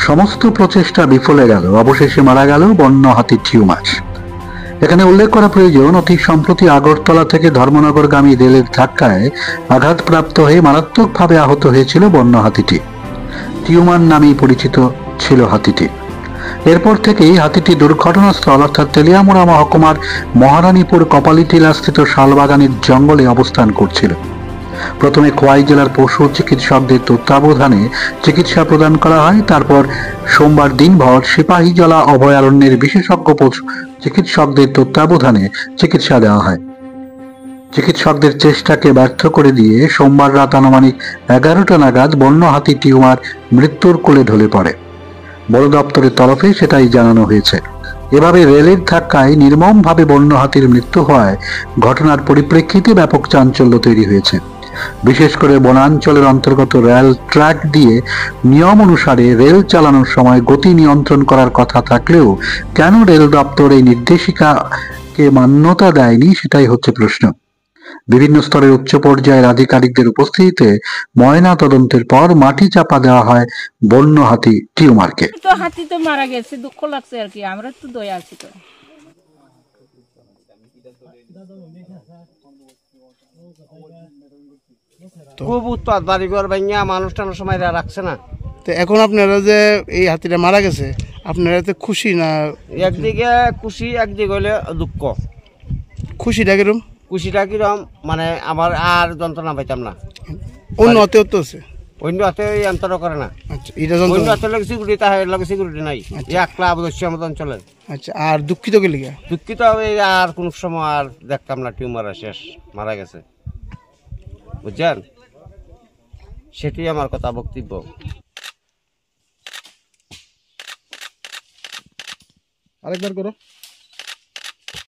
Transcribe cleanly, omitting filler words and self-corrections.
সমস্ত প্রচেষ্টা বিফলে গেল, অবশেষে মারা গেল বন্য হাতির টিউমার। এখানে উল্লেখ করা প্রয়োজন, অতি সম্প্রতি আগরতলা থেকে ধর্মনগরগামী রেলের ধাক্কায় আঘাতপ্রাপ্ত হয়ে মারাত্মকভাবে আহত হয়েছিল বন্য হাতিটি। টিউমার নামেই পরিচিত ছিল হাতিটি। এরপর থেকেই হাতিটি দুর্ঘটনাস্থল অর্থাৎ তেলিয়ামুড়া মহকুমার মহারানীপুর কপালীটিলাস্থিত শালবাগানের জঙ্গলে অবস্থান করছিল। প্রথমে খোয়াই জেলার পশু চিকিৎসকদের তত্ত্বাবধানে চিকিৎসা প্রদান করা হয়। তারপর সোমবার দিনভর সিপাহীজলা অভয়ারণ্যের বিশেষজ্ঞ পশু চিকিৎসকদের তত্ত্বাবধানে চিকিৎসা দেওয়া হয়। চিকিৎসকদের চেষ্টাকে ব্যর্থ করে দিয়ে সোমবার রাত আনুমানিক 11টা নাগাদ বন্য হাতি টিউমার মৃত্যুর কোলে ঢলে পড়ে। বন দপ্তরের তরফে সেটাই জানানো হয়েছে। এভাবে রেলের ধাক্কায় নির্মমভাবে বন্য হাতির মৃত্যু হওয়ায় ঘটনার পরিপ্রেক্ষিতে ব্যাপক চাঞ্চল্য তৈরি হয়েছে। বিশেষ করে বনাঞ্চলের অন্তর্গত রেল ট্র্যাক দিয়ে নিয়ম অনুসারে রেল চালানোর সময় গতি নিয়ন্ত্রণ করার কথা থাকলেও কেন রেল দপ্তর এই নির্দেশিকাকে মান্যতা দেয়নি, সেটাই হচ্ছে প্রশ্ন। বিভিন্ন স্তরের উচ্চ পর্যায়ের আধিকারিকদের উপস্থিতিতে ময়না তদন্তের পর মাটি চাপা দেওয়া হয় বন্য হাতি টিউমারকে। হাতি তো মারা গেছে, দুঃখ লাগছে আর কি, আমরা তো দয়া আছি। তো খুব উৎপাত, বাড়িঘর ভাঙিয়া মানুষ টানোর সময় রাখছে না। তো এখন আপনারা যে এই হাতিটা মারা গেছে, আপনারা তো খুশি না? একদিকে খুশি, একদিকে হইলে দুঃখ। খুশিটা কিরম? খুশিটা কিরম মানে আবার আর যন্ত্রণা পাইতাম না। অন্য হাতে তো আছে, অন্য হাতে যন্ত্র করে না। আচ্ছা, এটা অন্য হাতে লাগে সিকিউরিটি, তাহলে লাগে সিকিউরিটি নাই। একলা অবশ্য আমাদের অঞ্চলের। আচ্ছা, আর দুঃখিত কে লিগা? দুঃখিত আর কোন সময় আর দেখতাম না, টিউমার শেষ, মারা গেছে, বুঝছেন? সেটি আমার কথা, বক্তব্য। আরেকবার করো।